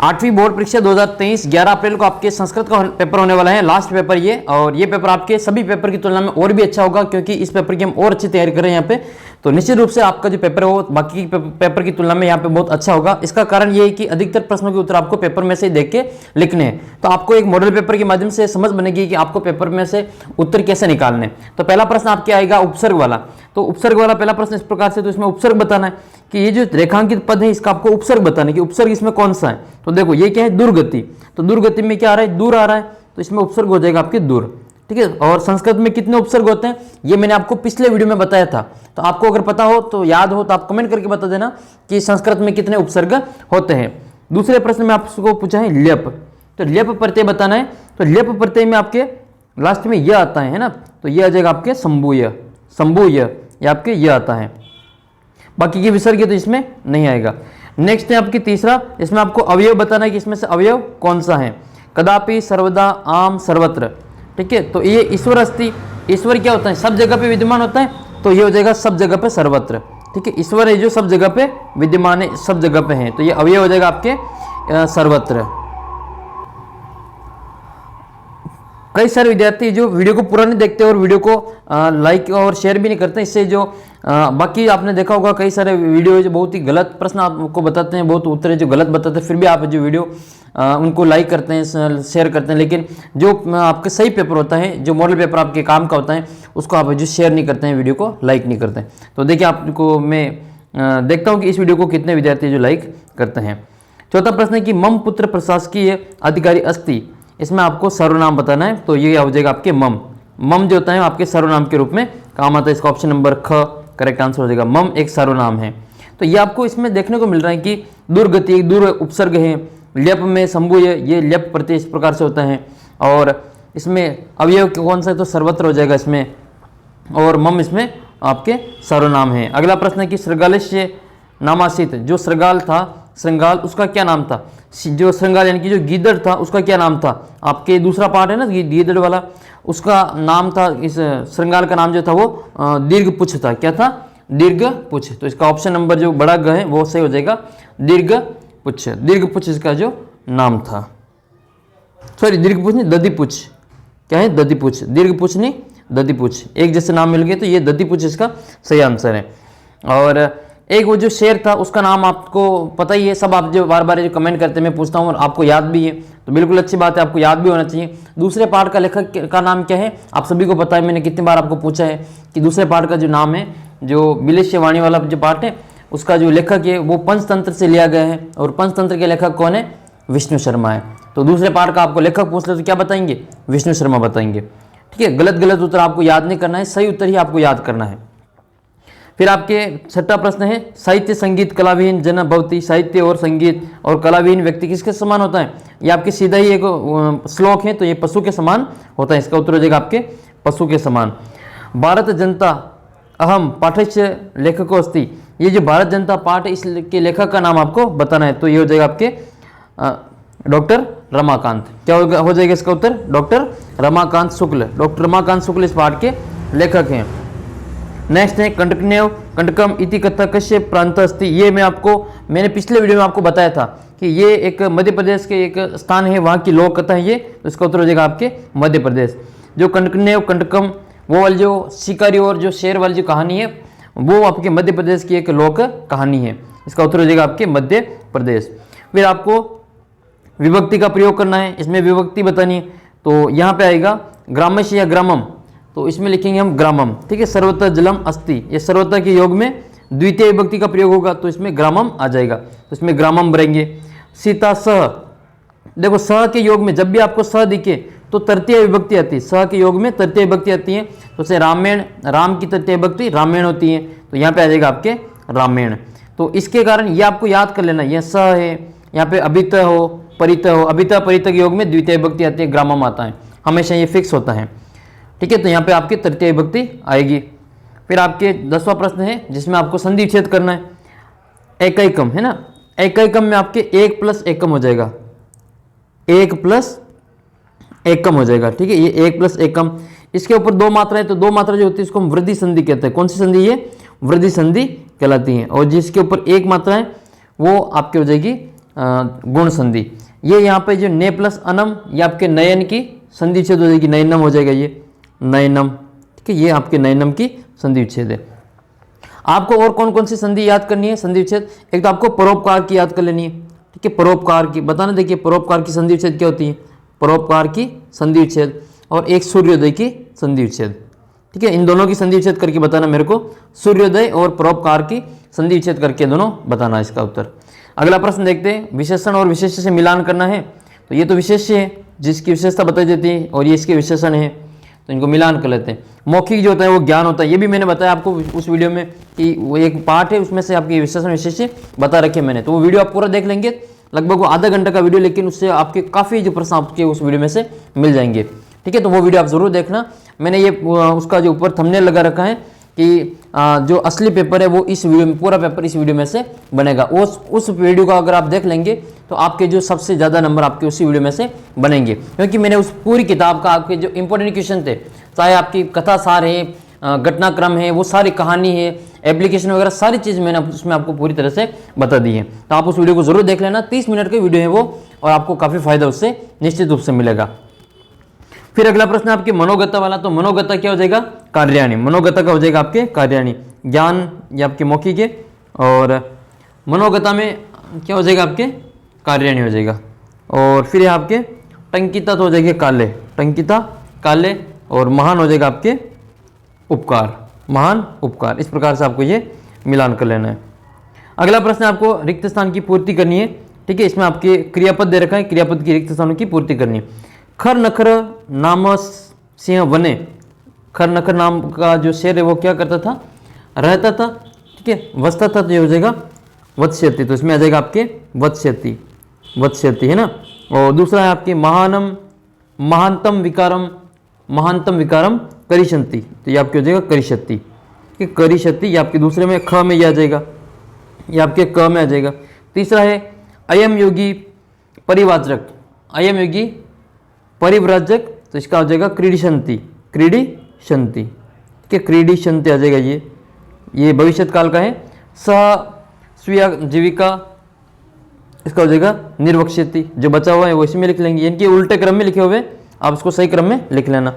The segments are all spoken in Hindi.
8वीं बोर्ड परीक्षा 2023 11 अप्रैल को आपके संस्कृत का पेपर होने वाला है, लास्ट पेपर ये। और ये पेपर आपके सभी पेपर की तुलना में और भी अच्छा होगा, क्योंकि इस पेपर की हम और अच्छी तैयारी कर रहे हैं यहाँ पे। तो निश्चित रूप से आपका जो पेपर है वो बाकी पेपर की तुलना में यहाँ पे बहुत अच्छा होगा। इसका कारण ये है कि अधिकतर प्रश्नों के उत्तर आपको पेपर में से देख के लिखने हैं, तो आपको एक मॉडल पेपर के माध्यम से समझ बनेगी कि आपको पेपर में से उत्तर कैसे निकालने। तो पहला प्रश्न आपके आएगा उपसर्ग वाला। तो उपसर्ग वाला पहला प्रश्न इस प्रकार से, तो इसमें उपसर्ग बताना है कि ये जो रेखांकित पद है इसका आपको उपसर्ग बताना है कि उपसर्ग इसमें कौन सा है। तो देखो ये क्या है, दुर्गति। तो दुर्गति में क्या आ रहा है, दूर आ रहा है, तो इसमें उपसर्ग हो जाएगा आपके दूर। ठीक है। और संस्कृत में कितने उपसर्ग होते हैं ये मैंने आपको पिछले वीडियो में बताया था, तो आपको अगर पता हो तो याद हो तो आप कमेंट करके बता देना कि संस्कृत में कितने उपसर्ग होते हैं। दूसरे प्रश्न में आपको पूछा है लेप। तो लेप प्रत्यय बताना है। तो लेप प्रत्यय में आपके लास्ट में यह आता है ना, तो यह आ जाएगा आपके संभूय। संभूय ये आपके यह आता है, बाकी के विसर्ग तो इसमें नहीं आएगा। नेक्स्ट है आपकी तीसरा, इसमें आपको अवयव बताना है कि इसमें से अवयव कौन सा है। कदापि, सर्वदा, आम, सर्वत्र। ठीक है। तो ये ईश्वर अस्ति, ईश्वर क्या होता है, सब जगह पे विद्यमान होता है, तो ये हो जाएगा सब जगह पे सर्वत्र। ठीक है। ईश्वर है जो सब जगह पे विद्यमान है, सब जगह पे है, तो ये अवयव हो जाएगा आपके सर्वत्र। कई सारे विद्यार्थी जो वीडियो को पूरा नहीं देखते और वीडियो को लाइक और शेयर भी नहीं करते, इससे जो बाकी आपने देखा होगा कई सारे वीडियो जो बहुत ही गलत प्रश्न आपको बताते हैं, बहुत उत्तर जो गलत बताते हैं, फिर भी आप जो वीडियो उनको लाइक करते हैं, शेयर करते हैं, लेकिन जो आपके सही पेपर होता है, जो मॉडल पेपर आपके काम का होता है, उसको आप जो शेयर नहीं करते हैं, वीडियो को लाइक नहीं करते हैं। तो देखिए आपको मैं देखता हूँ कि इस वीडियो को कितने विद्यार्थी जो लाइक करते हैं। चौथा प्रश्न है कि मम पुत्र प्रशासकीय अधिकारी अस्ति, इसमें आपको सर्वनाम बताना है। तो ये हो जाएगा आपके मम। मम जो होता है आपके सर्वनाम के रूप में काम आता है। इसका ऑप्शन नंबर ख करेक्ट आंसर हो जाएगा। मम एक सर्वनाम है। तो ये आपको इसमें देखने को मिल रहा है कि दुर्गति दूर उपसर्ग है, लेप में संभूय ये लेप प्रत्यय इस प्रकार से होता है, और इसमें अवयव कौन सा है तो सर्वत्र हो जाएगा इसमें, और मम इसमें आपके सर्वनाम है। अगला प्रश्न है कि श्रृंगालस्य नामासित, जो श्रृंगाल था, श्रृंगाल उसका क्या नाम था। जो श्रृंगाल यानी कि जो गीदड़ था उसका क्या नाम था। आपके दूसरा पार्ट है ना गीदड़ वाला, उसका नाम था, इस श्रृंगाल का नाम जो था वो दीर्घपुच्छ था। क्या था, दीर्घपुच्छ। तो इसका ऑप्शन नंबर जो बड़ा ग है वो सही हो जाएगा, दीर्घपुच्छ। दीर्घपुच्छ इसका जो नाम था, सॉरी दीर्घपुच्छ नहीं दधिपुच्छ। क्या है, दधिपुच्छ। दीर्घपुच्छ नहीं दधिपुच्छ, एक जैसे नाम मिल गए, तो ये दधिपुच्छ इसका सही आंसर है। और एक वो जो शेर था उसका नाम आपको पता ही है, सब आप जो बार बार जो कमेंट करते हैं मैं पूछता हूँ और आपको याद भी है, तो बिल्कुल अच्छी बात है, आपको याद भी होना चाहिए। दूसरे पार्ट का लेखक का नाम क्या है आप सभी को पता है, मैंने कितनी बार आपको पूछा है कि दूसरे पार्ट का जो नाम है, जो विलेश्य वाणी वाला जो पार्ट है उसका जो लेखक है वो पंचतंत्र से लिया गया है, और पंचतंत्र के लेखक कौन है, विष्णु शर्मा है। तो दूसरे पार्ट का आपको लेखक पूछ ले तो क्या बताएंगे, विष्णु शर्मा बताएंगे। ठीक है। गलत गलत उत्तर आपको याद नहीं करना है, सही उत्तर ही आपको याद करना है। फिर आपके छठा प्रश्न है साहित्य संगीत कलाविहीन जन भवति। साहित्य और संगीत और कलाविहीन व्यक्ति किसके समान होता है। ये आपके सीधा ही एक श्लोक है, तो ये पशु के समान होता है। इसका उत्तर हो जाएगा आपके पशु के समान। भारत जनता अहम पाठस्य लेखको अस्ति, ये जो भारत जनता पाठ इसके लेखक का नाम आपको बताना है। तो ये हो जाएगा आपके डॉक्टर रमाकांत। क्या हो जाएगा इसका उत्तर, डॉक्टर रमाकांत शुक्ल। डॉक्टर रमाकांत शुक्ल इस पाठ के लेखक हैं। नेक्स्ट है कंटकनेव कंटकम इति कथा कश्य प्रांत अस्ति। ये मैंने पिछले वीडियो में आपको बताया था कि ये एक मध्य प्रदेश के एक स्थान है, वहाँ की लोक कथा है ये। तो इसका उत्तर हो जाएगा आपके मध्य प्रदेश। जो कंटकनेव कंटकम वो वाली जो शिकारी और जो शेर वाली जो कहानी है वो आपके मध्य प्रदेश की एक लोक कहानी है। इसका उत्तर हो जाएगा आपके मध्य प्रदेश। फिर आपको विभक्ति का प्रयोग करना है, इसमें विभक्ति बतानी है। तो यहाँ पे आएगा ग्रामस्य या ग्रामम, तो इसमें लिखेंगे हम ग्रामम। ठीक है। सर्वत्र जलम अस्ति, ये सर्वत्र के योग में द्वितीय विभक्ति का प्रयोग होगा, तो इसमें ग्रामम आ जाएगा, तो इसमें ग्रामम भरेंगे। सीता सह, देखो सह के योग में जब भी आपको सह दिखे तो तृतीय विभक्ति आती है। सह के योग में तृतीय विभक्ति आती है, तो जैसे रामेण, राम की तृतीय विभक्ति रामेण होती है, तो यहाँ पे आ जाएगा आपके रामेण। तो इसके कारण ये आपको याद कर लेना, यह सह है, यहाँ पे अभित हो परित हो, अभित परित के योग में द्वितीय विभक्ति आती है, ग्रामम आता है, हमेशा ये फिक्स होता है। ठीक है। तो यहाँ पे आपकी तृतीय विभक्ति आएगी। फिर आपके 10वां प्रश्न है जिसमें आपको संधि विच्छेद करना है। एकैकम है ना, एकैकम में आपके 1 + एकम हो जाएगा, 1 + एकम हो जाएगा। ठीक है। ये 1 + एकम, इसके ऊपर 2 मात्राएं, तो 2 मात्रा जो होती है इसको हम वृद्धि संधि कहते हैं। कौन सी संधि, ये वृद्धि संधि कहलाती है। और जिसके ऊपर 1 मात्रा है वो आपकी हो जाएगी गुण संधि। ये यहाँ पे जो ने प्लस अनम, ये आपके नयन की संधि विच्छेद हो जाएगी, नयनम हो जाएगा ये नयनम, ठीक है, ये आपके नयनम की संधि विच्छेद है। आपको और कौन कौन सी संधि याद करनी है संधि विच्छेद? एक तो आपको परोपकार की याद कर लेनी है, ठीक है, परोपकार की बताना। देखिए परोपकार की संधि विच्छेद क्या होती है, परोपकार की संधि विच्छेद, और एक सूर्योदय की संधि विच्छेद, ठीक है, इन दोनों की संधि विच्छेद करके बताना मेरे को, सूर्योदय और परोपकार की संधि विच्छेद करके दोनों बताना इसका उत्तर। अगला प्रश्न देखते हैं, विशेषण और विशेष्य से मिलान करना है। तो ये तो विशेष्य है जिसकी विशेषता बताई जाती है, और ये इसके विशेषण है, तो इनको मिलान कर लेते हैं। मौखिक जो होता है वो ज्ञान होता है, ये भी मैंने बताया आपको उस वीडियो में कि वो एक पार्ट है, उसमें से आपके विशेषण विशेष्य बता रखे मैंने, तो वो वीडियो आप पूरा देख लेंगे, लगभग वो आधा घंटा का वीडियो, लेकिन उससे आपके काफ़ी जो प्रश्न आपके उस वीडियो में से मिल जाएंगे, ठीक है, तो वो वीडियो आप जरूर देखना। मैंने ये उसका जो ऊपर थंबनेल लगा रखा है कि जो असली पेपर है वो इस वीडियो में, पूरा पेपर इस वीडियो में से बनेगा। उस वीडियो का अगर आप देख लेंगे तो आपके जो सबसे ज़्यादा नंबर आपके उसी वीडियो में से बनेंगे, क्योंकि मैंने उस पूरी किताब का आपके जो इंपॉर्टेंट क्वेश्चन थे, चाहे आपकी कथा सार है, घटनाक्रम है, वो सारी कहानी है, एप्लीकेशन वगैरह सारी चीज़ मैंने उसमें आपको पूरी तरह से बता दी है। तो आप उस वीडियो को जरूर देख लेना, 30 मिनट की वीडियो है वो, और आपको काफ़ी फायदा उससे निश्चित रूप से मिलेगा। फिर अगला प्रश्न आपके मनोगता वाला, तो मनोगता क्या हो जाएगा, कार्याणी, मनोगता का हो जाएगा आपके कार्याणी, ज्ञान ये आपके मौखिक है, और मनोगता में क्या हो जाएगा आपके कार्याणी हो जाएगा। और फिर ये आपके टंकिता तो हो जाएगी काले, टंकिता काले, और महान हो जाएगा आपके उपकार, महान उपकार। इस प्रकार से आपको ये मिलान कर लेना है। अगला प्रश्न आपको रिक्त स्थान की पूर्ति करनी है, ठीक है, इसमें आपके क्रियापद दे रखा है, क्रियापद की रिक्त स्थानों की पूर्ति करनी है। खर नखर नाम सिंह वने, खर नखर नाम का जो शेर है वो क्या करता था, रहता था, ठीक है, वसता था, तो ये हो जाएगा वत्स्यति, तो इसमें आ जाएगा आपके वत्स्यति, वत्स्यति है ना। और दूसरा है आपके महानम महानतम विकारम, महानतम विकारम करिशंति, तो ये आपके हो जाएगा करिशति, ठीक है, करिशति, ये आपके दूसरे में ख में ये आ जाएगा, ये आपके क में आ जाएगा। तीसरा है अयम योगी परिवाचक, अयम योगी परिव्राजक, तो इसका हो जाएगा क्रीडिशंति, क्रीडिशंति, ठीक है, क्रीडिशंति आ जाएगा ये भविष्य काल का है। सह स्वीय जीविका, इसका हो जाएगा निर्वक्ष्यति, जो बचा हुआ है वो इसमें लिख लेंगे, इनके उल्टे क्रम में लिखे हुए, आप इसको सही क्रम में लिख लेना।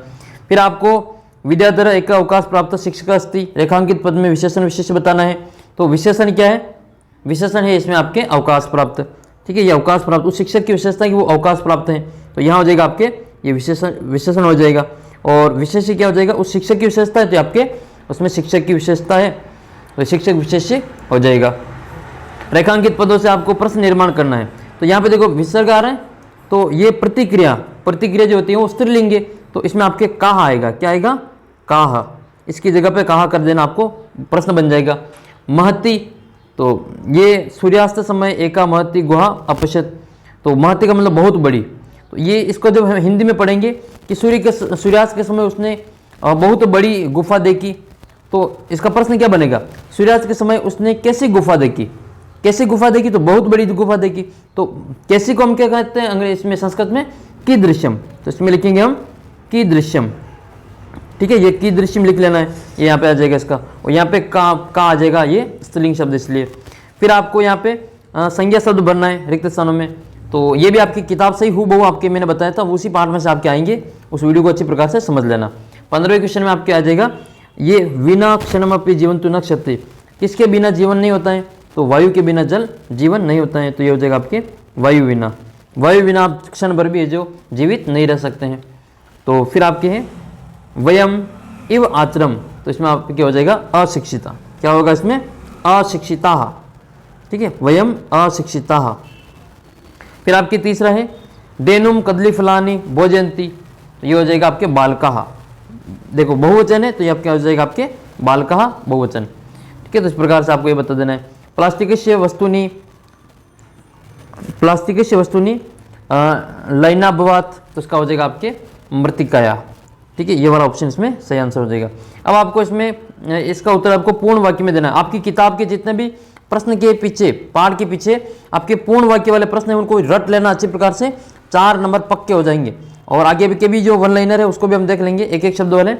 फिर आपको विद्याधर एक अवकाश प्राप्त शिक्षक अस्ति, रेखांकित पद में विशेषण विशेष बताना है। तो विशेषण क्या है, विशेषण है इसमें आपके अवकाश प्राप्त, ठीक है, ये अवकाश प्राप्त, उस शिक्षक की विशेषता है कि वो अवकाश प्राप्त है, तो यहाँ हो जाएगा आपके ये विशेषण हो जाएगा। और विशेष्य क्या हो जाएगा, उस शिक्षक की विशेषता है, तो आपके उसमें शिक्षक की विशेषता है, तो शिक्षक विशेष्य हो जाएगा। रेखांकित पदों से आपको प्रश्न निर्माण करना है। तो यहाँ पे देखो विसर्ग आ रहा है, तो ये प्रतिक्रिया, प्रतिक्रिया जो होती है वो स्त्रीलिंग है, तो इसमें आपके काह आएगा, क्या आएगा, काह, इसकी जगह पे काह कर देना, आपको प्रश्न बन जाएगा। महति, तो ये सूर्यास्त समय एका महति गुहा अपश्यत, तो महति का मतलब बहुत बड़ी, तो ये इसको जब हम हिंदी में पढ़ेंगे कि सूर्यास्त के समय उसने बहुत बड़ी गुफा देखी, तो इसका प्रश्न क्या बनेगा, सूर्यास्त के समय उसने कैसी गुफा देखी, कैसी गुफा देखी, तो बहुत बड़ी गुफा देखी। तो कैसी को हम क्या कहते हैं अंग्रेजी में, संस्कृत में कीदृश्यम, तो इसमें लिखेंगे हम कीदृश्यम, ठीक है, ये कीदृश्यम लिख लेना है, ये यहाँ पे आ जाएगा इसका, और यहाँ पे का आ जाएगा, ये स्त्रीलिंग शब्द इसलिए। फिर आपको यहाँ पे संज्ञा शब्द भरना है रिक्त स्थानों में, तो ये भी आपकी किताब से ही हूबहू आपके मैंने बताया था, उसी पार्ट में से आपके आएंगे, उस वीडियो को अच्छी प्रकार से समझ लेना। 15वें क्वेश्चन में आपके आ जाएगा, ये विना क्षणमपि जीवन तु न क्षति, किसके बिना जीवन नहीं होता है, तो वायु के बिना जल जीवन नहीं होता है, तो ये हो जाएगा आपके वायु बिना, वायु बिना आप क्षण भर भी है जो जीवित नहीं रह सकते हैं। तो फिर आपके हैं वयम इव आचरम, तो इसमें आपके क्या हो जाएगा, अशिक्षिता, क्या होगा इसमें, अशिक्षिता, ठीक है, वयम अशिक्षिता। फिर आपके तीसरा है डेनुम कदली फलानी भोजंती, तो ये हो जाएगा आपके बालकाहा, देखो बहुवचन है, तो ये आपके हो जाएगा आपके बालकाहा बहुवचन, ठीक है, तो इस प्रकार से आपको ये बता देना है। प्लास्टिकस्य वस्तुनि लयनाभवात, तो इसका हो जाएगा आपके मृतिकाया, ठीक है, ये वाला ऑप्शन इसमें सही आंसर हो जाएगा। अब आपको इसमें इसका उत्तर आपको पूर्ण वाक्य में देना है। आपकी किताब के जितने भी प्रश्न के पीछे, पाठ के पीछे आपके पूर्ण वाक्य वाले प्रश्न है, उनको रट लेना अच्छी प्रकार से, 4 नंबर पक्के हो जाएंगे। और आगे के भी जो वन लाइनर है उसको भी हम देख लेंगे एक एक शब्द वाले।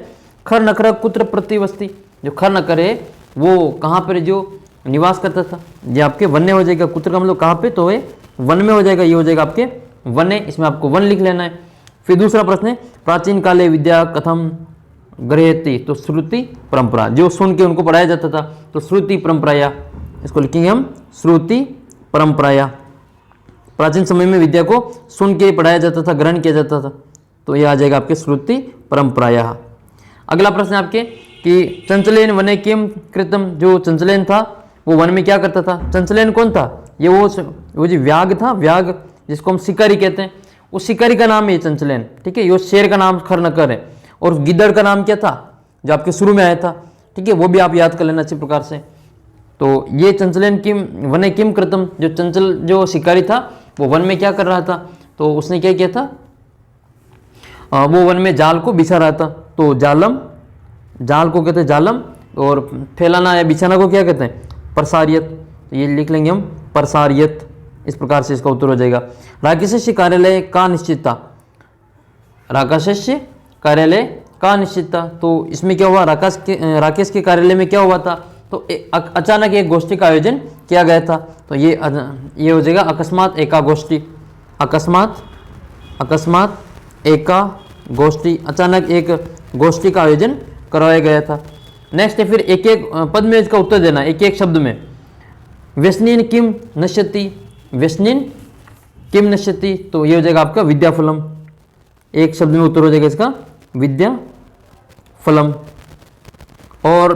खर नखर कुत्र प्रतिवस्ती, जो खर नखर है वो कहाँ पर जो निवास करता था, ये आपके वन्य हो जाएगा। कुत्र का मतलब कहाँ पे, तो है वन में हो जाएगा, ये हो जाएगा आपके वने, इसमें आपको वन लिख लेना है। फिर दूसरा प्रश्न है प्राचीन काले विद्या कथम ग्रहति, तो श्रुति परंपरा, जो सुन के उनको पढ़ाया जाता था, तो श्रुति परंपराया, इसको लिखेंगे हम श्रुति परंपराया। प्राचीन समय में विद्या को सुन के पढ़ाया जाता था, ग्रहण किया जाता था, तो ये आ जाएगा आपके श्रुति परंपराया। अगला प्रश्न आपके कि चंचलेन वने किम कृतम, जो चंचलेन था वो वन में क्या करता था। चंचलेन कौन था, ये वो जो व्याघ था, व्याघ जिसको हम शिकारी कहते हैं, उस शिकारी का नाम है ये चंचलेन, ठीक है। ये शेर का नाम खरनकर है, और गिद्दड़ का नाम क्या था जो आपके शुरू में आया था, ठीक है, वो भी आप याद कर लेना अच्छे प्रकार से। तो ये चंचलेन किम वने किम कृतम, जो चंचल जो शिकारी था वो वन में क्या कर रहा था, तो उसने क्या किया था, वो वन में जाल को बिछा रहा था, तो जालम, जाल को कहते हैं जालम, और फैलाना या बिछाना को क्या कहते हैं, प्रसारियत, तो ये लिख लेंगे हम प्रसारियत। इस प्रकार से इसका उत्तर हो जाएगा। राकेश कार्यालय का निश्चितता, राकेश कार्यालय का निश्चितता, तो इसमें क्या हुआ, राकेश के कार्यालय में क्या हुआ था, तो अचानक एक गोष्ठी का आयोजन किया गया था, तो ये हो जाएगा अकस्मात एकागोष्ठी, अकस्मात एकागोष्ठी, अचानक एक गोष्ठी का आयोजन करवाया गया था। नेक्स्ट है फिर एक एक पद में इसका उत्तर देना, एक एक शब्द में। व्यसनीन किम नश्यति, व्यसनीन किम नश्यति, तो ये हो जाएगा आपका विद्याफलम, एक शब्द में उत्तर हो जाएगा इसका विद्याफलम। और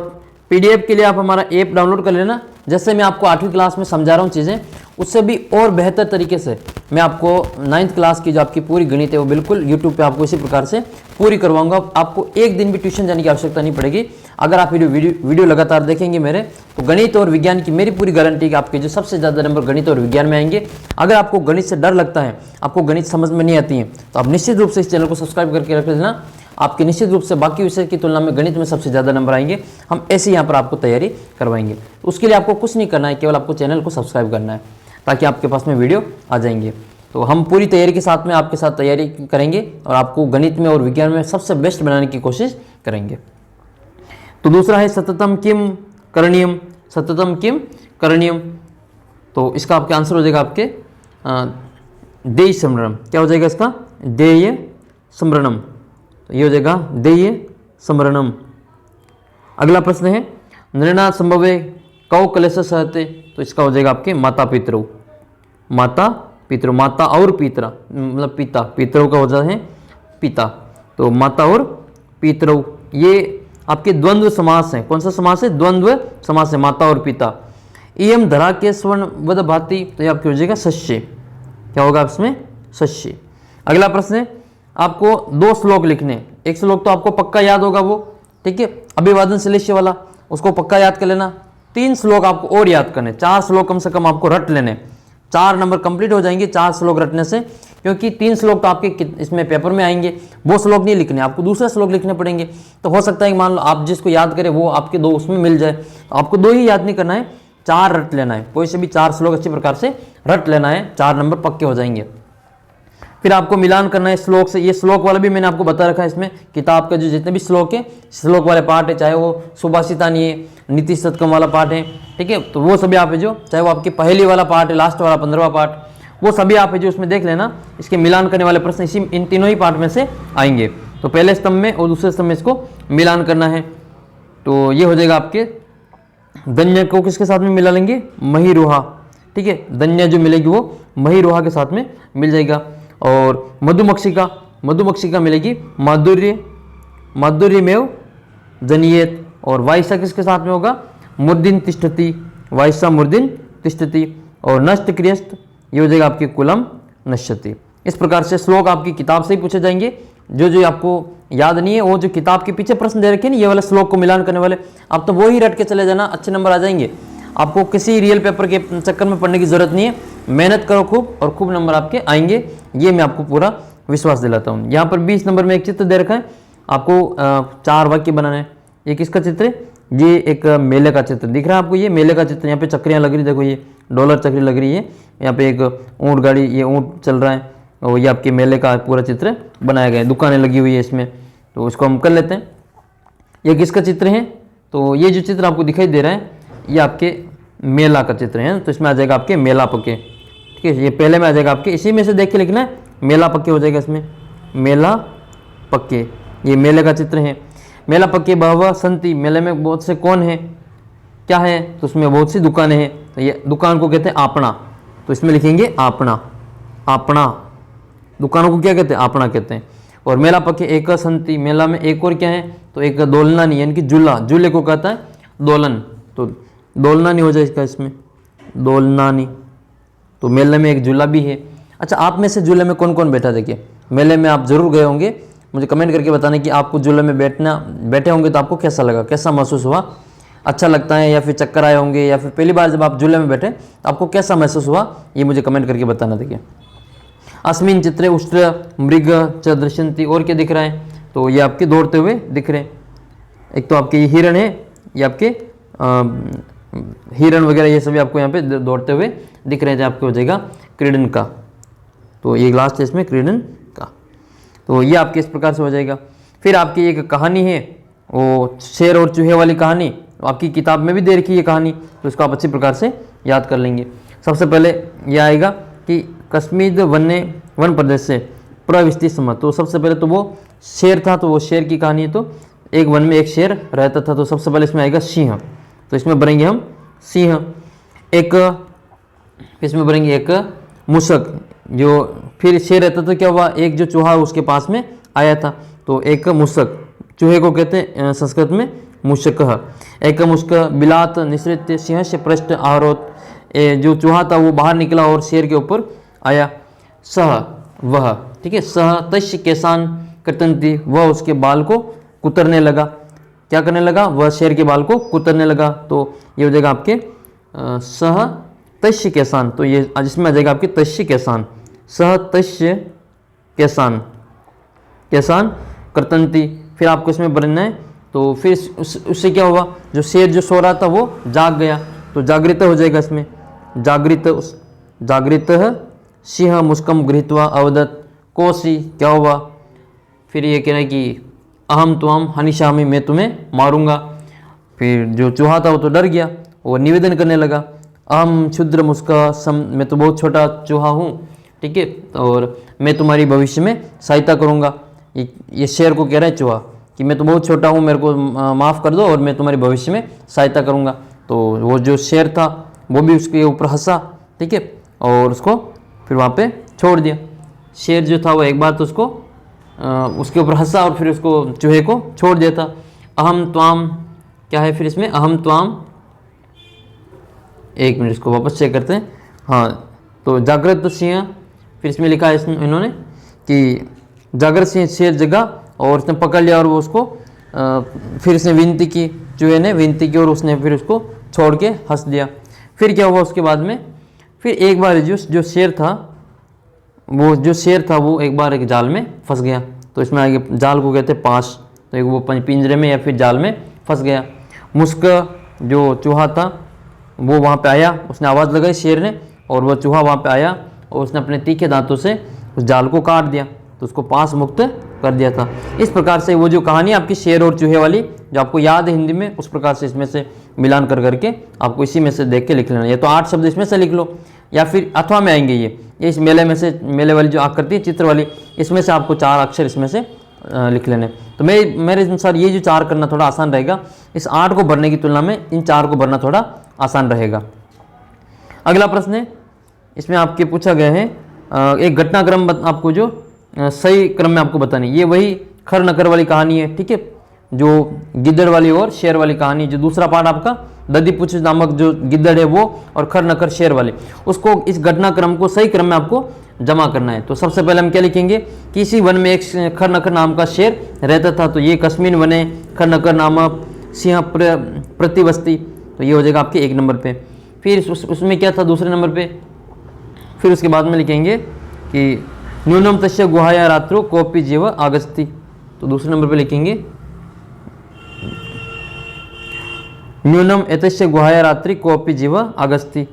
पीडीएफ के लिए आप हमारा ऐप डाउनलोड कर लेना, जैसे मैं आपको 8वीं क्लास में समझा रहा हूँ चीज़ें, उससे भी और बेहतर तरीके से मैं आपको 9th क्लास की जो आपकी पूरी गणित है वो बिल्कुल यूट्यूब पे आपको इसी प्रकार से पूरी करवाऊंगा। आपको एक दिन भी ट्यूशन जाने की आवश्यकता नहीं पड़ेगी। अगर आप वीडियो लगातार देखेंगे मेरे, तो गणित और विज्ञान की मेरी पूरी गारंटी कि आपके जो सबसे ज़्यादा नंबर गणित और विज्ञान में आएंगे। अगर आपको गणित से डर लगता है, आपको गणित समझ में नहीं आती है, तो आप निश्चित रूप से इस चैनल को सब्सक्राइब करके रख लेना। आपके निश्चित रूप से बाकी विषय की तुलना में गणित में सबसे ज़्यादा नंबर आएंगे। हम ऐसे यहाँ पर आपको तैयारी करवाएंगे। उसके लिए आपको कुछ नहीं करना है, केवल आपको चैनल को सब्सक्राइब करना है, ताकि आपके पास में वीडियो आ जाएंगे। तो हम पूरी तैयारी के साथ में आपके साथ तैयारी करेंगे और आपको गणित में और विज्ञान में सबसे बेस्ट बनाने की कोशिश करेंगे। तो दूसरा है सततम किम करणीयम, सततम किम करणीयम, तो इसका आपका आंसर हो जाएगा आपके देय स्मरणम। क्या हो जाएगा इसका, देय स्मरणम, तो ये हो जाएगा देय स्मरणम। अगला प्रश्न है निर्णय संभवे कौ कलेश सहते, तो इसका हो जाएगा आपके माता पितरौ, माता पितरौ, माता और पितरा मतलब पिता, पितरौ का हो जाता है पिता, तो माता और पितरौ, ये आपके द्वंद्व समास है। कौन सा समास है, द्वंद्व समास है, माता और पिता। इयम धरा के स्वर्ण वद भाति, तो ये आपके हो जाएगा शस्य, क्या होगा इसमें, शस्य। अगला प्रश्न है आपको 2 श्लोक लिखने, एक श्लोक तो आपको पक्का याद होगा वो, ठीक है, अभिवादन श्लेष्य वाला, उसको पक्का याद कर लेना। 3 श्लोक आपको और याद करने, 4 श्लोक कम से कम आपको रट लेने, 4 नंबर कंप्लीट हो जाएंगे 4 श्लोक रटने से, क्योंकि 3 श्लोक तो आपके इसमें पेपर में आएंगे, वो श्लोक नहीं लिखने, आपको दूसरे श्लोक लिखने पड़ेंगे। तो हो सकता है कि मान लो आप जिसको याद करें वो आपके 2 उसमें मिल जाए, तो आपको 2 ही याद नहीं करना है, 4 रट लेना है, कोई से भी 4 श्लोक अच्छी प्रकार से रट लेना है, 4 नंबर पक्के हो जाएंगे। फिर आपको मिलान करना है श्लोक से, ये श्लोक वाला भी मैंने आपको बता रखा है इसमें, किताब का जो जितने भी श्लोक है, श्लोक वाले पार्ट है, चाहे वो सुभाषितानी है, नीति शतकम वाला पार्ट है, ठीक है, तो वो सभी आप है जो, चाहे वो आपके पहली वाला पार्ट है, लास्ट वाला 15वां पार्ट, वो सभी आप है जो उसमें देख लेना। इसके मिलान करने वाले प्रश्न इसी इन तीनों ही पार्ट में से आएंगे। तो पहले स्तंभ में और दूसरे स्तंभ में इसको मिलान करना है। तो ये हो जाएगा आपके दन्य को किसके साथ में मिला लेंगे, महिरोहा, ठीक है, दन्य जो मिलेगी वो महिरोहा के साथ में मिल जाएगा। और मधुमक्षिका, मधुमक्षिका मिलेगी माधुर्य, माधुर्यमेव जनियेत। और वायसा किसके साथ में होगा, मूर्धिन तिष्ठति, वायसा मूर्धिन तिष्ठति। और नष्ट क्रियस्त, ये हो जाएगा आपके कुलम नश्यति। इस प्रकार से श्लोक आपकी किताब से ही पूछे जाएंगे, जो आपको याद नहीं है वो जो किताब के पीछे प्रश्न दे रखे हैं ये वाले श्लोक को मिलान करने वाले, आप तो वो ही रट के चले जाना, अच्छे नंबर आ जाएंगे। आपको किसी रियल पेपर के चक्कर में पढ़ने की जरूरत नहीं है, मेहनत करो खूब और खूब नंबर आपके आएंगे, ये मैं आपको पूरा विश्वास दिलाता हूँ। यहाँ पर 20 नंबर में एक चित्र दे रखा है, आपको 4 वाक्य बनाना है। ये किसका चित्र है, ये एक मेले का चित्र दिख रहा है आपको, ये मेले का चित्र। यहाँ पे चक्रियाँ लग रही, देखो ये डॉलर चक्री लग रही है, यहाँ पे एक ऊँट गाड़ी, ये ऊँट चल रहा है, और ये आपके मेले का पूरा चित्र बनाया गया है, दुकानें लगी हुई है इसमें। तो इसको हम कर लेते हैं। ये किसका चित्र है, तो ये जो चित्र आपको दिखाई दे रहा है ये आपके मेला का चित्र है, तो इसमें आ जाएगा आपके मेला पके, ठीक ठीक है, ये पहले में आ जाएगा आपके, इसी में से देख के लिखना है, मेला पक्के हो जाएगा इसमें, मेला पक्के, ये मेले का चित्र है। मेला पक्के बहवा संति, मेले में बहुत से कौन है, क्या है, तो उसमें बहुत सी दुकानें हैं, तो ये दुकान को कहते हैं आपना, तो इसमें लिखेंगे आपना, आपना, दुकानों को क्या कहते हैं, आपना कहते हैं। और मेला पक्के एक संति, मेला में एक और क्या है, तो एक दोलनानी यानी कि झूला, झूले को कहता है दोलन, तो दोलनानी हो जाए इसका, इसमें दोलनानी, तो मेले में एक झूला भी है। अच्छा, आप में से झूले में कौन कौन बैठा, देखिए मेले में आप जरूर गए होंगे, मुझे कमेंट करके बताना कि आपको झूले में बैठे होंगे तो आपको कैसा लगा, कैसा महसूस हुआ, अच्छा लगता है या फिर चक्कर आए होंगे, या फिर पहली बार जब आप झूले में बैठे तो आपको कैसा महसूस हुआ, ये मुझे कमेंट करके बताना। देखिए अस्मिन चित्रे उष्ट्र मृग च दृश्यन्ति, और क्या दिख रहा है, तो ये आपके दौड़ते हुए दिख रहे हैं, एक तो आपके ये हिरण है, ये आपके हिरण वगैरह ये सभी आपको यहाँ पे दौड़ते हुए दिख रहे हैं, जो आपको हो जाएगा क्रीडन का, तो ये लास्ट है इसमें क्रीडन का, तो ये आपके इस प्रकार से हो जाएगा। फिर आपकी एक कहानी है, वो शेर और चूहे वाली कहानी, तो आपकी किताब में भी दे रखी है कहानी, तो इसको आप अच्छी प्रकार से याद कर लेंगे। सबसे पहले ये आएगा कि कश्मीर वन प्रदेश से प्रविष्टि सम, तो सबसे पहले तो वो शेर था, तो वो शेर की कहानी है, तो एक वन में एक शेर रहता था, तो सबसे पहले इसमें आएगा सिंह, तो इसमें भरेंगे हम सिंह। एक इसमें भरेंगे एक मूषक, जो फिर शेर रहता था, क्या हुआ, एक जो चूहा उसके पास में आया था, तो एक मूषक, चूहे को कहते हैं संस्कृत में मूषकः। एक मुष्क बिलात निसृत सिंह से पृष्ठ आरोत, जो चूहा था वो बाहर निकला और शेर के ऊपर आया। सह वह, ठीक है, सह तस्य केसान कृतंती, वह उसके बाल को कुतरने लगा, क्या करने लगा, वह शेर के बाल को कुतरने लगा, तो ये हो जाएगा आपके सह तस्य केसान, तो ये जिसमें आ जाएगा आपके तस्य केसान, सह तस्य केसान, केसान कृतंती। फिर आपको इसमें बनना है, तो फिर उससे क्या हुआ, जो शेर जो सो रहा था वो जाग गया, तो जागृत हो जाएगा इसमें, जागृत सिंह मुस्कम गृहीत्वा अवदत् कोसी, क्या हुआ, फिर ये कह रहा है कि अहम त्वाम हनिशामी, मैं तुम्हें मारूंगा। फिर जो चूहा था वो तो डर गया, वो निवेदन करने लगा, अहम क्षुद्र मुस्का सम, मैं तो बहुत छोटा चूहा हूँ, ठीक है, और मैं तुम्हारी भविष्य में सहायता करूँगा। ये शेर को कह रहा है चूहा कि मैं तो बहुत छोटा हूँ, मेरे को माफ़ कर दो और मैं तुम्हारे भविष्य में सहायता करूँगा। तो वो जो शेर था वो भी उसके ऊपर हंसा, ठीक है, और उसको फिर वहाँ पे छोड़ दिया। शेर जो था वो एक बार तो उसको उसके ऊपर हंसा और फिर उसको चूहे को छोड़ दिया था। अहम त्वाम, क्या है फिर इसमें, अहम त्वाम, एक मिनट इसको वापस चेक करते हैं, हाँ, तो जागृत सिंह, फिर इसमें लिखा है इन्होंने कि जागृत सिंह शेर जगा और उसने पकड़ लिया और वो उसको फिर उसने विनती की, चूहे ने विनती की और उसने फिर उसको छोड़ के हंस दिया। फिर क्या हुआ उसके बाद में, फिर एक बार जो शेर था वो एक बार एक जाल में फंस गया, तो इसमें आगे जाल को कहते हैं पाश, तो एक वो पिंजरे में या फिर जाल में फंस गया। मुस्क जो चूहा था वो वहाँ पे आया, उसने आवाज़ लगाई शेर ने, और वह चूहा वहाँ पे आया और उसने अपने तीखे दांतों से उस जाल को काट दिया, तो उसको पास मुक्त कर दिया था। इस प्रकार से वो जो कहानी आपकी शेर और चूहे वाली जो आपको याद है हिंदी में, उस प्रकार से इसमें से मिलान कर करके आपको इसी में से देख के लिख लेना। ये तो 8 शब्द इसमें से लिख लो, या फिर अथवा में आएंगे ये इस मेले में से, मेले वाली जो आकृति चित्र वाली, इसमें से आपको 4 अक्षर इसमें से लिख लेने। तो मेरे अनुसार ये जो 4 करना थोड़ा आसान रहेगा, इस 8 को भरने की तुलना में इन 4 को भरना थोड़ा आसान रहेगा। अगला प्रश्न है, इसमें आपके पूछा गया है एक घटनाक्रम आपको जो सही क्रम में आपको बतानी, ये वही खर नकर वाली कहानी है, ठीक है, जो गिद्दड़ वाली और शेर वाली कहानी, जो दूसरा पार्ट आपका दधी पुछ नामक जो गिद्दड़ है वो, और खर नकर शेर वाली, उसको इस घटनाक्रम को सही क्रम में आपको जमा करना है। तो सबसे पहले हम क्या लिखेंगे, किसी वन में एक खर नकर नाम का शेर रहता था, तो ये कश्मीर वने खर नकर नामक सिंह प्रतिवस्ती, तो ये हो जाएगा आपके 1 नंबर पे। फिर उसमें क्या था दूसरे नंबर पे, फिर उसके बाद में लिखेंगे कि न्यूनम तस्य गुहाया रात्रो कोपी जीव आगस्ती, तो दूसरे नंबर पे लिखेंगे न्यूनम एतस्य गुहाया रात्रि कोपी जीव आगस्ती।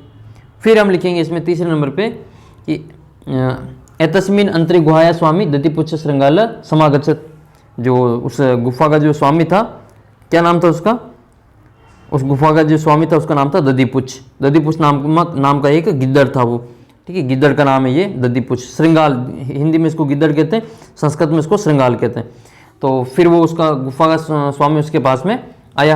फिर हम लिखेंगे इसमें तीसरे नंबर पे कि एतस्मिन अंतरि गुहाया स्वामी दधिपुच्छ श्रृंगाल समागच्छत, जो उस गुफा का जो स्वामी था, क्या नाम था उसका, उस गुफा का जो स्वामी था उसका नाम था दधिपुच्छ। दधिपुच्छ नाम का एक गिद्दड़ था वो, ठीक है, गिद्दड़ का नाम है ये दधीपुच्छ। श्रृंगाल, हिंदी में इसको गिद्दड़ कहते हैं, संस्कृत में इसको श्रृंगाल कहते हैं। तो फिर वो उसका गुफा का स्वामी उसके पास में आया।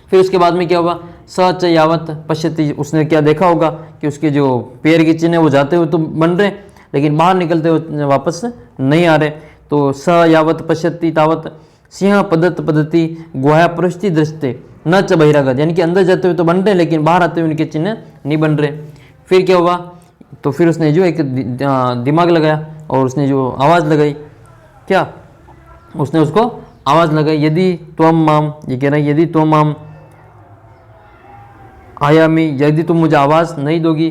फिर उसके बाद में क्या हुआ, स च यावत पश्यति, उसने क्या देखा होगा कि उसके जो पैर के चिन्ह वो जाते हुए तो बन रहे लेकिन बाहर निकलते हुए वापस नहीं आ रहे। तो स यावत पश्यति तावत सिंह पदत पद्धति गुहा प्रष्टि दृष्टि न च बहिरागत, यानी कि अंदर जाते हुए तो बन रहे लेकिन बाहर आते हुए उनके चिन्ह नहीं बन रहे। फिर क्या हुआ, तो फिर उसने जो एक दिमाग लगाया और उसने जो आवाज़ लगाई, क्या उसने उसको आवाज़ लगाई, यदि त्वम माम, ये कह रहा है यदि त्वम माम आयामी, यदि तुम मुझे आवाज़ नहीं दोगी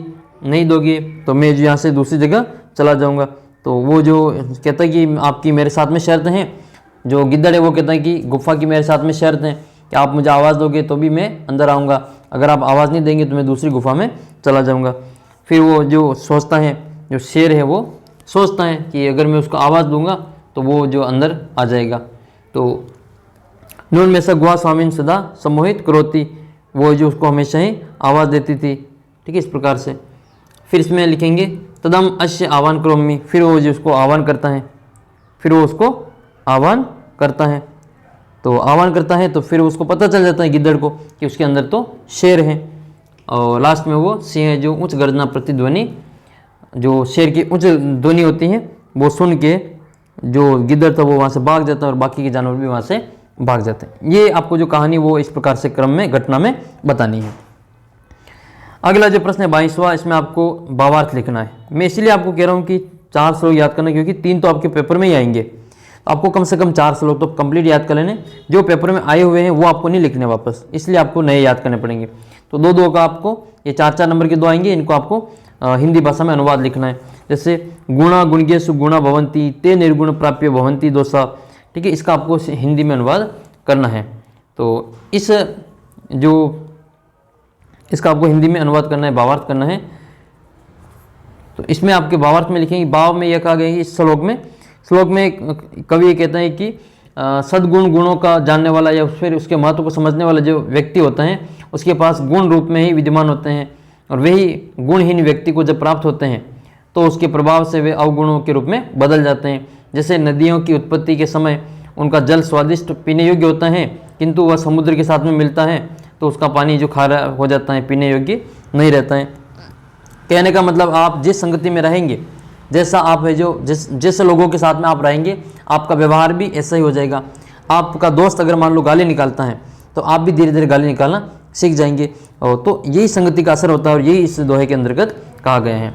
तो मैं जो यहाँ से दूसरी जगह चला जाऊँगा। तो वो जो कहता है कि आपकी मेरे साथ में शर्त हैं, जो गिद्दड़ है वो कहता है कि गुफा की मेरे साथ में शर्त है कि आप मुझे आवाज़ दोगे तो भी मैं अंदर आऊँगा, अगर आप आवाज़ नहीं देंगे तो मैं दूसरी गुफा में चला जाऊँगा। फिर वो जो सोचता है, जो शेर है वो सोचता है कि अगर मैं उसको आवाज़ दूंगा तो वो जो अंदर आ जाएगा। तो नून में सा गुहा स्वामीन सदा सम्मोहित करोती, वो जो उसको हमेशा ही आवाज़ देती थी, ठीक है, इस प्रकार से। फिर इसमें लिखेंगे तदम अश्य आह्वान करोमी, फिर वो जो उसको आह्वान करता है, फिर वो उसको आह्वान करता है। तो आह्वान करता है तो फिर उसको पता चल जाता है गिद्दड़ को कि उसके अंदर तो शेर है। और लास्ट में वो सिंह जो उच्च गर्जना प्रतिध्वनि, जो शेर की उच्च ध्वनि होती है वो सुन के जो गिद्दड़ था वो वहाँ से भाग जाता है और बाकी के जानवर भी वहाँ से भाग जाते हैं। ये आपको जो कहानी वो इस प्रकार से क्रम में घटना में बतानी है। अगला जो प्रश्न है 22वां, इसमें आपको भावार्थ लिखना है। मैं इसलिए आपको कह रहा हूँ कि 4 श्लोक याद करना, क्योंकि 3 तो आपके पेपर में ही आएंगे, तो आपको कम से कम 4 श्लोक तो कंप्लीट याद कर लेने। जो पेपर में आए हुए हैं वो आपको नहीं लिखने वापस, इसलिए आपको नए याद करने पड़ेंगे। तो 2-2 का आपको ये 4-4 नंबर के 2 आएंगे, इनको आपको हिंदी भाषा में अनुवाद लिखना है। जैसे गुणा गुणगेषु गुणा भवंती ते निर्गुण प्राप्य भवंती दोषा, ठीक है, इसका आपको हिंदी में अनुवाद करना है। तो इसका आपको हिंदी में अनुवाद करना है, भावार्थ करना है। तो इसमें आपके भावार्थ में लिखेंगे, भाव में यह कहा गया है कि इस श्लोक में कवि ये कहता है कि सद्गुण गुणों का जानने वाला या फिर उसके महत्व को समझने वाला जो व्यक्ति होता है उसके पास गुण रूप में ही विद्यमान होते हैं, और वही गुणहीन व्यक्ति को जब प्राप्त होते हैं तो उसके प्रभाव से वे अवगुणों के रूप में बदल जाते हैं। जैसे नदियों की उत्पत्ति के समय उनका जल स्वादिष्ट पीने योग्य होता है, किंतु वह समुद्र के साथ में मिलता है तो उसका पानी जो खारा हो जाता है, पीने योग्य नहीं रहता है। कहने का मतलब आप जिस संगति में रहेंगे, जैसा आप है जो जैसे लोगों के साथ में आप रहेंगे आपका व्यवहार भी ऐसा ही हो जाएगा। आपका दोस्त अगर मान लो गाली निकालता है तो आप भी धीरे धीरे गाली निकालना सीख जाएंगे। और तो यही संगति का असर होता है और यही इस दोहे के अंतर्गत कहा गया है।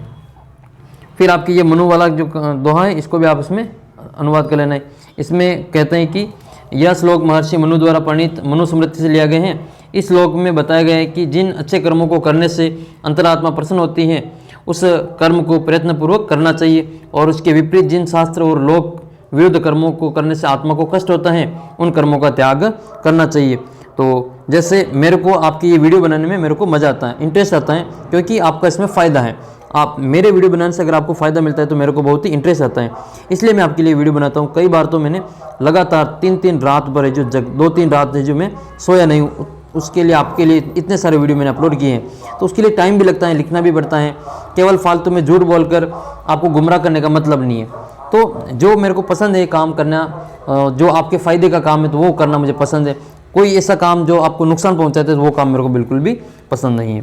फिर आपकी ये मनु वाला जो दोहा है इसको भी आप इसमें अनुवाद कर लेना है। इसमें कहते हैं कि यह श्लोक महर्षि मनु द्वारा प्रणीत मनुस्मृति से लिया गए हैं। इस श्लोक में बताया गया है कि जिन अच्छे कर्मों को करने से अंतरात्मा प्रसन्न होती है उस कर्म को प्रयत्नपूर्वक करना चाहिए, और उसके विपरीत जिन शास्त्र और लोक विरुद्ध कर्मों को करने से आत्मा को कष्ट होता है उन कर्मों का त्याग करना चाहिए। तो जैसे मेरे को आपकी ये वीडियो बनाने में मेरे को मज़ा आता है, इंटरेस्ट आता है, क्योंकि आपका इसमें फ़ायदा है। आप मेरे वीडियो बनाने से अगर आपको फ़ायदा मिलता है तो मेरे को बहुत ही इंटरेस्ट आता है, इसलिए मैं आपके लिए वीडियो बनाता हूँ। कई बार तो मैंने लगातार 3-3 रात भर जो 2-3 रात है जो मैं सोया नहीं हूँ, उसके लिए आपके लिए इतने सारे वीडियो मैंने अपलोड किए हैं। तो उसके लिए टाइम भी लगता है, लिखना भी पड़ता है। केवल फालतू में झूठ बोलकर आपको गुमराह करने का मतलब नहीं है। तो जो मेरे को पसंद है काम करना, जो आपके फ़ायदे का काम है तो वो करना मुझे पसंद है। कोई ऐसा काम जो आपको नुकसान पहुंचाते है तो वो काम मेरे को बिल्कुल भी पसंद नहीं है।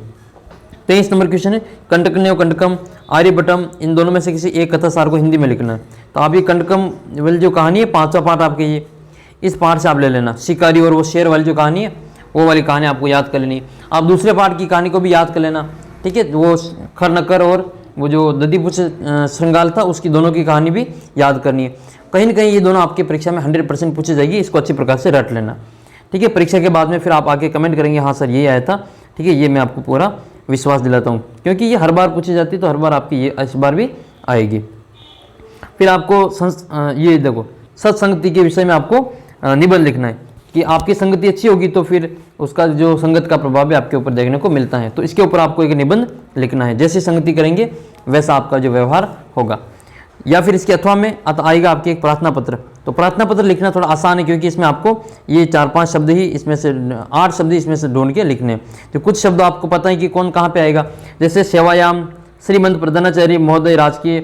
23 नंबर क्वेश्चन है कंटकन्य और कंटकम आर्यभट्टम, इन दोनों में से किसी एक कथा सार को हिंदी में लिखना है। तो आप ये कंटकम वाली जो कहानी है 5वां पार्ट आपके ये इस पार्ट से आप ले लेना। शिकारी और वो शेर वाली जो कहानी है वो वाली कहानी आपको याद कर लेनी है। आप दूसरे पार्ट की कहानी को भी याद कर लेना, ठीक है। वो खरनकर और वो जो दधीपुच्छ श्रृंगाल था उसकी दोनों की कहानी भी याद करनी है। कहीं ना कहीं ये दोनों आपकी परीक्षा में 100% पूछी जाएगी, इसको अच्छी प्रकार से रट लेना, ठीक है। परीक्षा के बाद में फिर आप आके कमेंट करेंगे हाँ सर ये आया था, ठीक है। ये मैं आपको पूरा विश्वास दिलाता हूँ, क्योंकि ये हर बार पूछी जाती है तो हर बार आपकी ये इस बार भी आएगी। फिर आपको ये देखो सत्संगति के विषय में आपको निबंध लिखना है कि आपकी संगति अच्छी होगी तो फिर उसका जो संगत का प्रभाव भी आपके ऊपर देखने को मिलता है। तो इसके ऊपर आपको एक निबंध लिखना है। जैसी संगति करेंगे वैसा आपका जो व्यवहार होगा। या फिर इसके अथवा में आएगा आपके एक प्रार्थना पत्र। तो प्रार्थना पत्र लिखना थोड़ा आसान है, क्योंकि इसमें आपको ये 4-5 शब्द ही इसमें से 8 शब्द ही इसमें से ढूंढ के लिखने हैं। तो कुछ शब्द आपको पता है कि कौन कहाँ पे आएगा, जैसे सेवायाम श्रीमंत प्रधानाचार्य महोदय राजकीय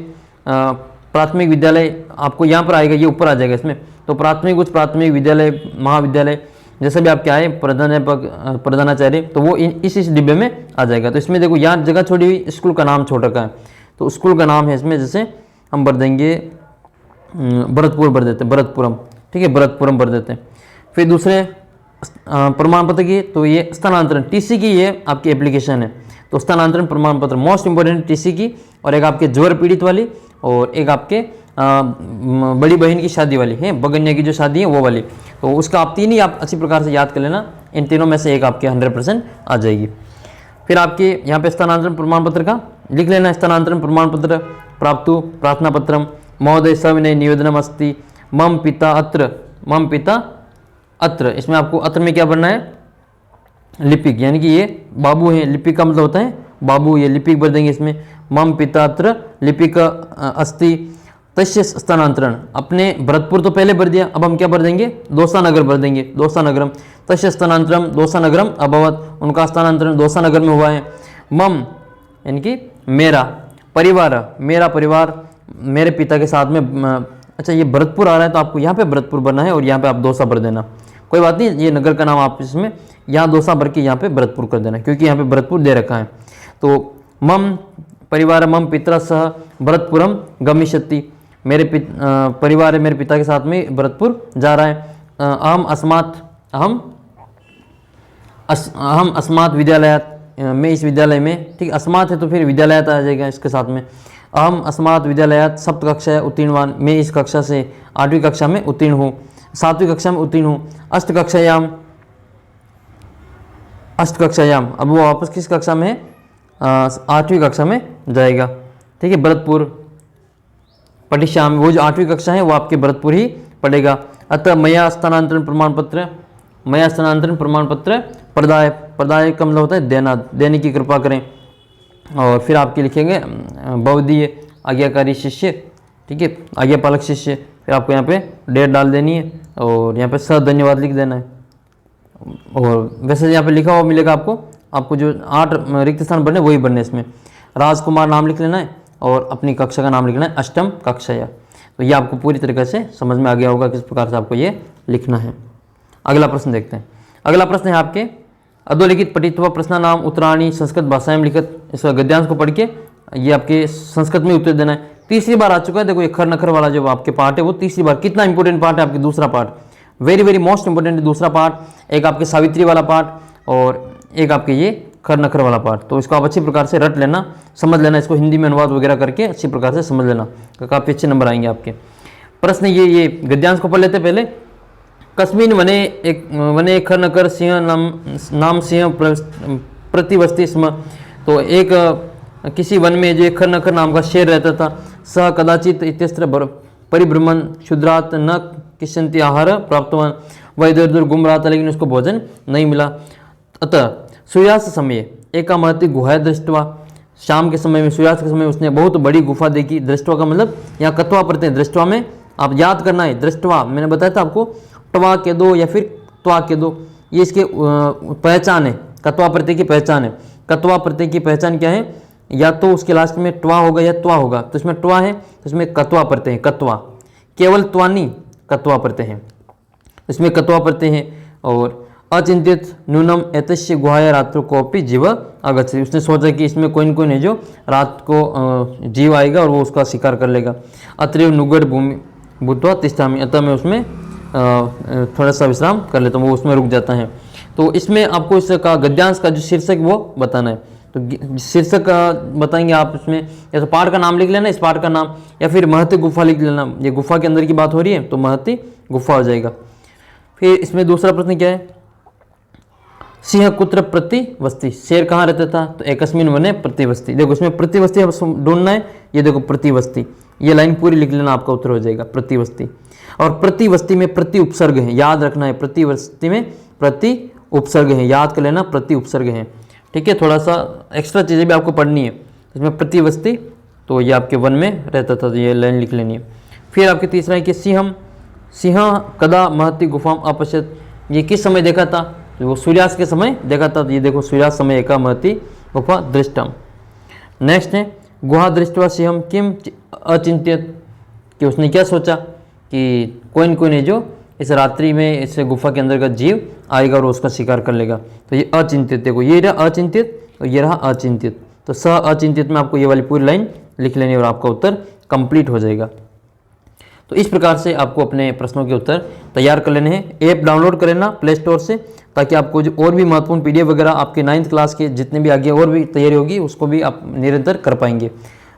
प्राथमिक विद्यालय आपको यहाँ पर आएगा, ये ऊपर आ जाएगा इसमें। तो प्राथमिक उच्च प्राथमिक विद्यालय महाविद्यालय जैसे भी आपके आए प्रधानाध्यापक प्रधानाचार्य, तो वो इस डिब्बे में आ जाएगा। तो इसमें देखो यहाँ जगह छोड़ी हुई, स्कूल का नाम छोड़ रखा है, तो स्कूल का नाम है इसमें, जैसे हम भर देंगे भरतपुर भर देते हैं, भरतपुरम, ठीक है, भरतपुरम भर देते हैं। फिर दूसरे प्रमाण पत्र की, तो ये स्थानांतरण टीसी की ये आपकी एप्लीकेशन है, तो स्थानांतरण प्रमाण पत्र मोस्ट इंपॉर्टेंट टीसी की, और एक आपके ज्वर पीड़ित वाली, और एक आपके बड़ी बहन की शादी वाली है, बगन्या की जो शादी है वो वाली। तो उसका आप तीन ही आप अच्छी प्रकार से याद कर लेना, इन तीनों में से एक आपके 100% आ जाएगी। फिर आपके यहाँ पे स्थानांतरण प्रमाण पत्र का लिख लेना, स्थानांतरण प्रमाण पत्र प्राप्तु प्रार्थना पत्रम महोदय सविनय निवेदनम अस्ति मम पिता अत्र, मम पिता अत्र, इसमें आपको अत्र में क्या बनना है, लिपिक, यानी कि ये बाबू है, लिपिक का मतलब होता है बाबू, ये लिपिक भर देंगे इसमें, मम पिता अत्र लिपिक अस्ति तस्य स्थानांतरण, अपने भरतपुर तो पहले भर दिया, अब हम क्या भर देंगे, दोसा नगर भर देंगे, दोसा नगरम तस्य स्थानांतरम दोसा नगरम अभवत, उनका स्थानांतरण दोसा नगर में हुआ है। मम यानी कि मेरा परिवार, मेरा परिवार मेरे पिता के साथ में, अच्छा ये भरतपुर आ रहा है तो आपको यहाँ पे भरतपुर भरना है और यहाँ पे आप दोसा भर देना, कोई बात नहीं, ये नगर का नाम आप इसमें यहाँ दोसा भर के यहाँ पे भरतपुर कर देना, क्योंकि यहाँ पे भरतपुर दे रखा है। तो मम परिवार मम पितरा सह भरतपुरम गमिष्यति, मेरे परिवार मेरे पिता के साथ में भरतपुर जा रहा है। अहम अस्मात् विद्यालयात, मैं इस विद्यालय में, ठीक, अस्मात् है तो फिर विद्यालयात आ जाएगा इसके साथ में। अहम अस्मात् विद्यालयात सप्त कक्षा उत्तीर्णवान, मैं इस कक्षा से 8वीं कक्षा में उत्तीर्ण हूँ, 7वीं कक्षा में उत्तीर्ण हूँ। अष्ट कक्षायाम, अब वो वापस किस कक्षा में है, 8वीं कक्षा में जाएगा, ठीक है, भरतपुर पटिश्याम, वो जो 8वीं कक्षा है वो आपके भरतपुर ही पड़ेगा। अतः मया स्थानांतरण प्रमाण पत्र, मया स्थानांतरण प्रमाण पत्र प्रदाय, प्रदाय का मतलब होता है देना, देने की कृपा करें। और फिर आपके लिखेंगे भवदीय आज्ञाकारी शिष्य, ठीक है, आज्ञापालक शिष्य, फिर आपको यहाँ पे डेट डाल देनी है और यहाँ पे धन्यवाद लिख देना है। और वैसे यहाँ पे लिखा हुआ मिलेगा आपको जो 8 रिक्त स्थान भरने वही भरने, इसमें राजकुमार नाम लिख लेना है और अपनी कक्षा का नाम लिखना है, अष्टम कक्षा या। तो ये आपको पूरी तरीके से समझ में आ गया होगा किस प्रकार से आपको ये लिखना है। अगला प्रश्न देखते हैं। अगला प्रश्न है आपके अधोलिखित पठित्वा प्रश्न नाम उत्तराणी संस्कृत भाषा में लिखित, इस गद्यांश को पढ़ के ये आपके संस्कृत में उत्तर देना है। तीसरी बार आ चुका है, देखो ये खर नखर वाला जो आपके पार्ट है वो तीसरी बार, कितना इंपॉर्टेंट पार्ट है आपके दूसरा part, very very most important है दूसरा पार्ट। एक आपके सावित्री वाला पार्ट और एक आपके ये खर नखर वाला पार्ट, तो इसको आप अच्छी प्रकार से रट लेना, समझ लेना, इसको हिंदी में अनुवाद वगैरह करके अच्छी प्रकार से समझ लेना, काफ़ी अच्छे नंबर आएंगे आपके। प्रश्न ये गद्यांश को पढ़ लेते पहले। कस्मिन वने खर नकर सिंह नाम सिंह प्रतिवस्ती स्म, तो एक किसी वन में जो एक खर नकर नाम का शेर रहता था। सह कदाचित इत्यस्त्र परिभ्रमण क्षुद्रात न किशंति आहार प्राप्तवान, वह इधर उधर घूम रहा था लेकिन उसको भोजन नहीं मिला। अतः सूर्यास्त समय एका महती गुहा दृष्टवा, शाम के समय में सूर्यास्त के समय उसने बहुत बड़ी गुफा देखी। दृष्टवा का मतलब यहाँ कत्वा पढ़ते हैं, दृष्टवा में आप याद करना है, दृष्टवा मैंने बताया था आपको, टवा के दो या फिर त्वा के दो, ये इसके पहचान है, कत्वा प्रत्यय की पहचान है। कत्वा प्रत्यय की पहचान क्या है, या तो उसके लास्ट में ट्वा होगा या त्वा होगा, तो इसमें ट्वा है तो इसमें कत्वा प्रत्यय है, कत्वा, केवल त्वा नहीं कत्वा प्रत्यय है, इसमें कत्वा प्रत्यय है। और अचिंतित न्यूनम एतस्य गुहाया रात्रो कोपी जीव आगच्छति, उसने सोचा कि इसमें कोई न कोई नहीं जो रात को जीव आएगा और वो उसका शिकार कर लेगा। अत्रैव नुगढ़ भूमि भूत्वा तिष्ठामि, अतः मैं उसमें थोड़ा सा विश्राम कर लेता हूँ, वो उसमें रुक जाता है। तो इसमें आपको इसका गद्यांश का जो शीर्षक वो बताना है, तो शीर्षक बताएंगे आप इसमें, या तो पाठ का नाम लिख लेना, इस पाठ का नाम, या फिर महती गुफा लिख लेना, ये गुफा के अंदर की बात हो रही है तो महती गुफा हो जाएगा। फिर इसमें दूसरा प्रश्न क्या है, सिंह कुत्र प्रतिवस्ती, शेर कहाँ रहता था, तो एकस्मिन वने प्रतिवस्ती। देखो इसमें प्रतिवस्ती ढूंढना है, ये देखो प्रतिवस्ती, ये लाइन पूरी लिख लेना, आपका उत्तर हो जाएगा प्रतिवस्ती। और प्रतिवस्ती में प्रति उपसर्ग है, याद रखना है, प्रतिवस्ती में प्रति उपसर्ग है, याद कर लेना, प्रति उपसर्ग है, ठीक है। थोड़ा सा एक्स्ट्रा चीज़ें भी आपको पढ़नी है इसमें। प्रतिवस्ती तो ये आपके वन में रहता था, तो ये लाइन लिख लेनी है। फिर आपके तीसरा है कि सिंह कदा महती गुफाम अपश्यत, ये किस समय देखा था, तो वो सूर्यास्त के समय देखा था, तो ये देखो सूर्यास्त समय एका महती गुफा दृष्टम। नेक्स्ट है गुहा दृष्टवा सिंहम किम अचिंत्यत, कि उसने क्या सोचा कि कोई ने जो इस रात्रि में इस गुफा के अंतर्गत जीव आएगा और उसका शिकार कर लेगा। तो ये अचिंतित, देखो ये रहा अचिंतित और ये रहा अचिंतित। तो स अचिंतित में आपको ये वाली पूरी लाइन लिख लेनी और आपका उत्तर कंप्लीट हो जाएगा। तो इस प्रकार से आपको अपने प्रश्नों के उत्तर तैयार कर लेने हैं। ऐप डाउनलोड कर लेना प्ले स्टोर से, ताकि आपको जो और भी महत्वपूर्ण पीडीएफ वगैरह आपके 9th क्लास के जितने भी आगे और भी तैयारी होगी उसको भी आप निरंतर कर पाएंगे।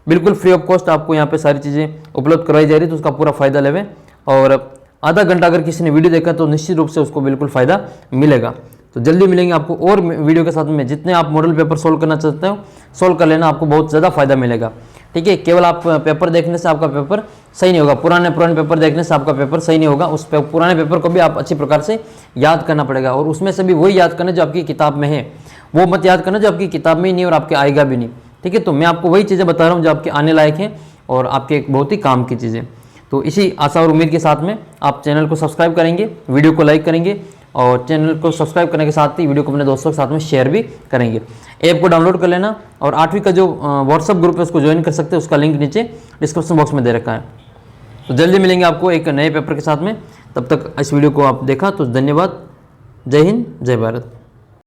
बिल्कुल फ्री ऑफ कॉस्ट आपको यहाँ पे सारी चीज़ें उपलब्ध करवाई जा रही है, तो उसका पूरा फ़ायदा लेवें। और आधा घंटा अगर किसी ने वीडियो देखा तो निश्चित रूप से उसको बिल्कुल फ़ायदा मिलेगा। तो जल्दी मिलेंगे आपको और वीडियो के साथ में। जितने आप मॉडल पेपर सोल्व करना चाहते हो सोल्व कर लेना, आपको बहुत ज़्यादा फायदा मिलेगा। ठीक है, केवल आप पेपर देखने से आपका पेपर सही नहीं होगा, पुराने पेपर देखने से आपका पेपर सही नहीं होगा। उस पुराने पेपर को भी आप अच्छी प्रकार से याद करना पड़ेगा, और उसमें से भी वही याद करना जो आपकी किताब में है, वो मत याद करना जो आपकी किताब में ही नहीं और आपके आएगा भी नहीं। ठीक है, तो मैं आपको वही चीज़ें बता रहा हूँ जो आपके आने लायक हैं और आपके बहुत ही काम की चीज़ें। तो इसी आशा और उम्मीद के साथ में आप चैनल को सब्सक्राइब करेंगे, वीडियो को लाइक करेंगे, और चैनल को सब्सक्राइब करने के साथ ही वीडियो को अपने दोस्तों के साथ में शेयर भी करेंगे। ऐप को डाउनलोड कर लेना, और 8वीं का जो व्हाट्सअप ग्रुप है उसको ज्वाइन कर सकते हैं, उसका लिंक नीचे डिस्क्रिप्शन बॉक्स में दे रखा है। तो जल्दी मिलेंगे आपको एक नए पेपर के साथ में। तब तक इस वीडियो को आप देखा तो धन्यवाद। जय हिंद, जय भारत।